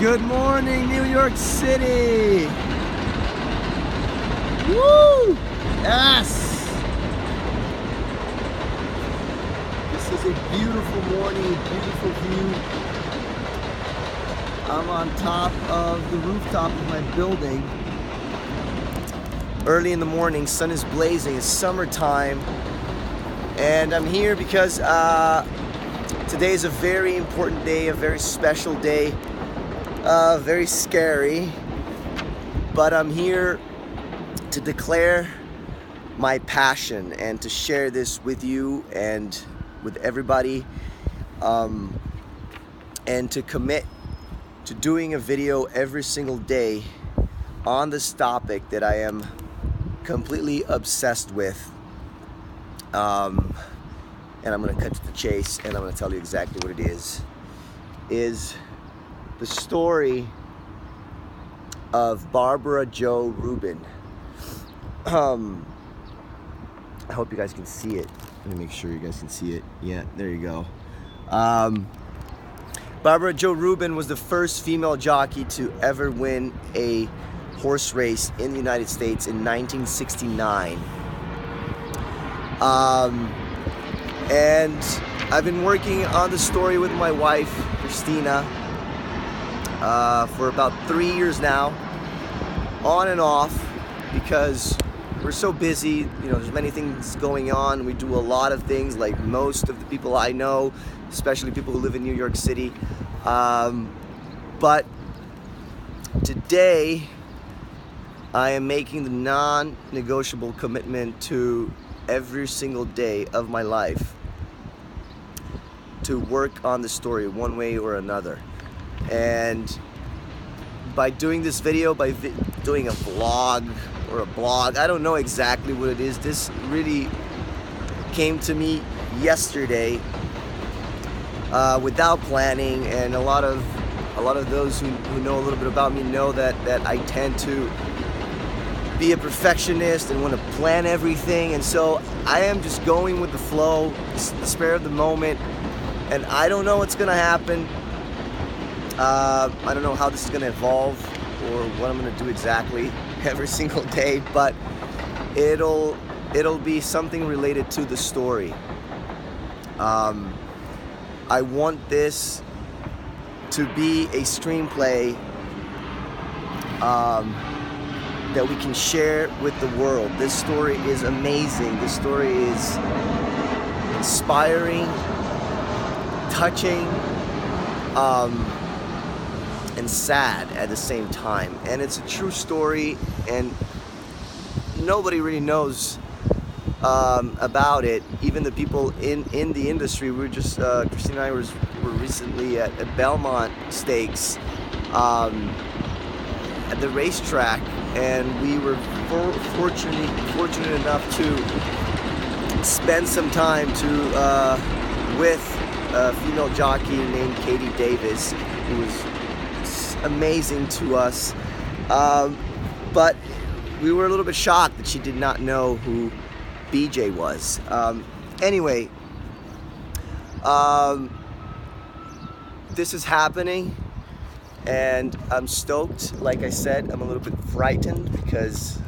Good morning, New York City! Woo! Yes! This is a beautiful morning, beautiful view. I'm on top of the rooftop of my building. Early in the morning, sun is blazing, it's summertime. And I'm here because today is a very important day, a very special day. Very scary, but I'm here to declare my passion and to share this with you and with everybody, and to commit to doing a video every single day on this topic that I am completely obsessed with. And I'm going to cut to the chase and I'm going to tell you exactly what it is the story of Barbara Jo Rubin. I hope you guys can see it. Let me make sure you guys can see it. Yeah, there you go. Barbara Jo Rubin was the first female jockey to ever win a horse race in the United States in 1969. And I've been working on the story with my wife, Christina, for about 3 years now, on and off, because we're so busy. You know, there's many things going on. We do a lot of things, like most of the people I know, especially people who live in New York City. But today, I am making the non-negotiable commitment to every single day of my life to work on the story one way or another. And by doing this video, by doing a vlog or a blog, I don't know exactly what it is. This really came to me yesterday without planning, and a lot of those who know a little bit about me know that I tend to be a perfectionist and want to plan everything, and so I am just going with the flow, the spur of the moment, and I don't know what's gonna happen. I don't know how this is going to evolve or what I'm going to do exactly every single day, but it'll be something related to the story. I want this to be a screenplay that we can share with the world. This story is amazing. This story is inspiring, touching, and sad at the same time, and it's a true story, and nobody really knows about it. Even the people in the industry. We were just Christina and I were recently at Belmont Stakes at the racetrack, and we were fortunate enough to spend some time with a female jockey named Katie Davis, who was amazing to us, but we were a little bit shocked that she did not know who BJ was. Anyway, this is happening, and I'm stoked. Like I said, I'm a little bit frightened because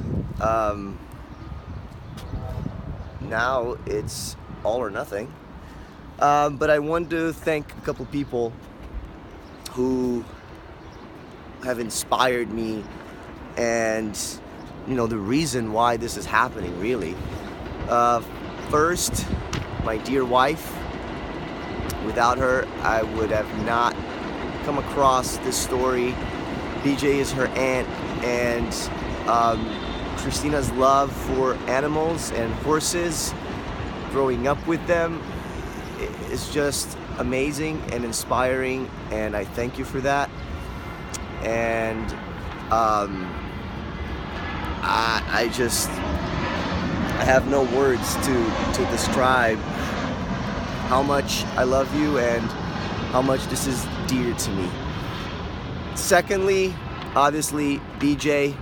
now it's all or nothing. But I want to thank a couple people who have inspired me, and you know, the reason why this is happening, really. First, my dear wife. Without her, I would have not come across this story. BJ is her aunt, and Christina's love for animals and horses, growing up with them, is just amazing and inspiring, and I thank you for that. And I have no words to describe how much I love you and how much this is dear to me. Secondly, obviously, BJ,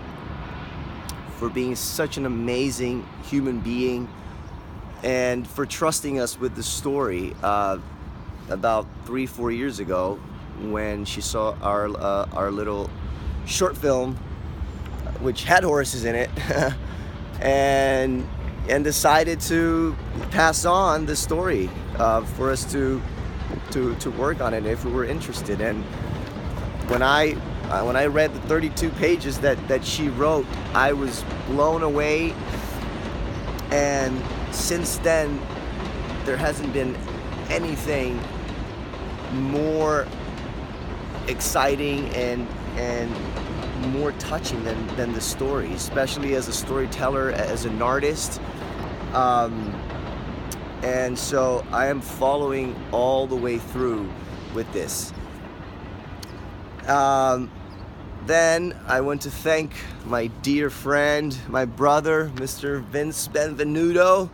for being such an amazing human being and for trusting us with the story. About 3-4 years ago, when she saw our little short film, which had horses in it, and decided to pass on the story for us to work on it if we were interested. And when I read the 32 pages that she wrote, I was blown away. And since then, there hasn't been anything more exciting and more touching than the story, especially as a storyteller, as an artist. And so I am following all the way through with this. Then I want to thank my dear friend, my brother, Mr. Vincenzo.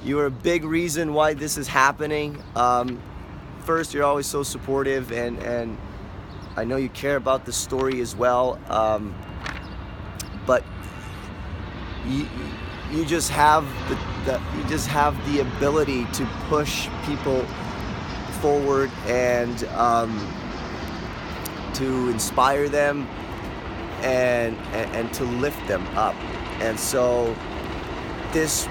You are a big reason why this is happening. First, you're always so supportive, and I know you care about the story as well. But you just have the ability to push people forward and to inspire them and to lift them up. And so this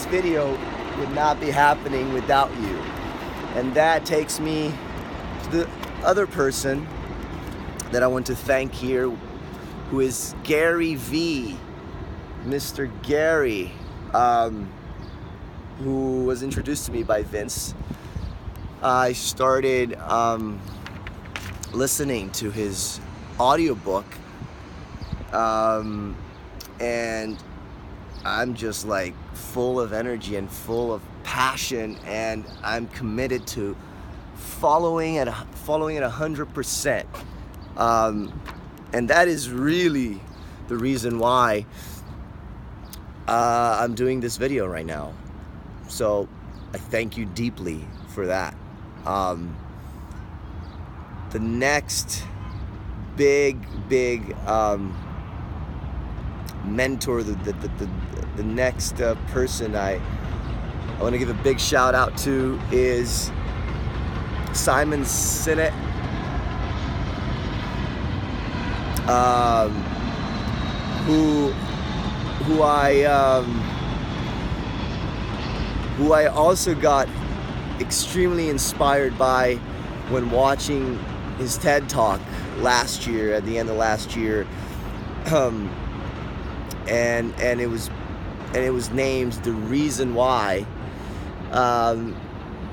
video would not be happening without you. And that takes me to the other person that I want to thank here, who is Gary V. Mr. Gary, who was introduced to me by Vince. I started listening to his audiobook, and I'm just like full of energy and full of passion, and I'm committed to following it 100%. And that is really the reason why I'm doing this video right now. So I thank you deeply for that. The next big mentor, the next person I want to give a big shout out to is Simon Sinek, who I also got extremely inspired by when watching his TED Talk last year, at the end of last year, and it was named The Reason Why, and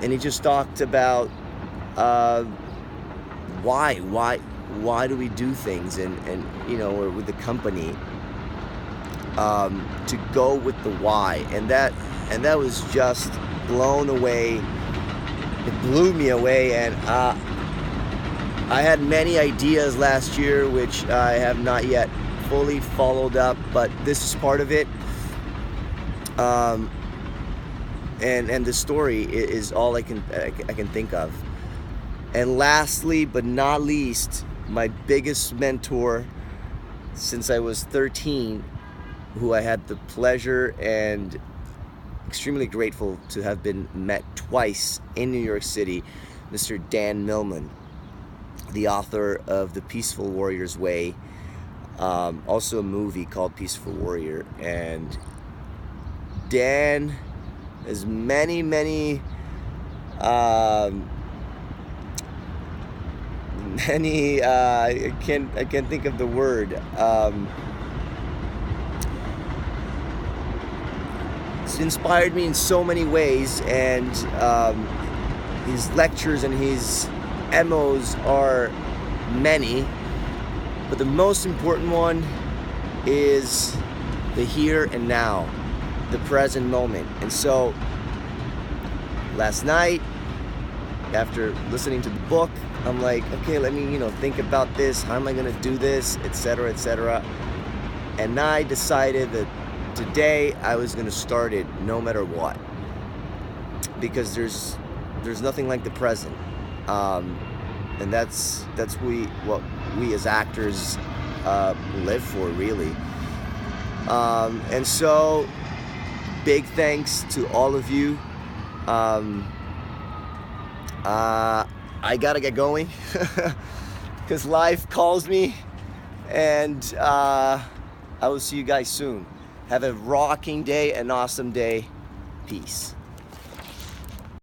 he just talked about why do we do things, and or with the company, to go with the why, and that was just blown away. It blew me away, and I had many ideas last year which I have not yet fully followed up, but this is part of it. And the story is all I can think of. And lastly, but not least, my biggest mentor since I was 13, who I had the pleasure and extremely grateful to have been met twice in New York City, Mr. Dan Millman, the author of The Peaceful Warrior's Way, also a movie called Peaceful Warrior. And Dan has many I can't think of the word. It's inspired me in so many ways, and his lectures and his MOs are many, but the most important one is the here and now, the present moment. And so last night, after listening to the book, I'm like, okay, let me think about this. How am I going to do this, etc., etc. And I decided that today I was going to start it no matter what, because there's nothing like the present, and that's what we as actors live for, really. And so big thanks to all of you. I gotta get going because life calls me, and I will see you guys soon. Have a rocking day, an awesome day. Peace.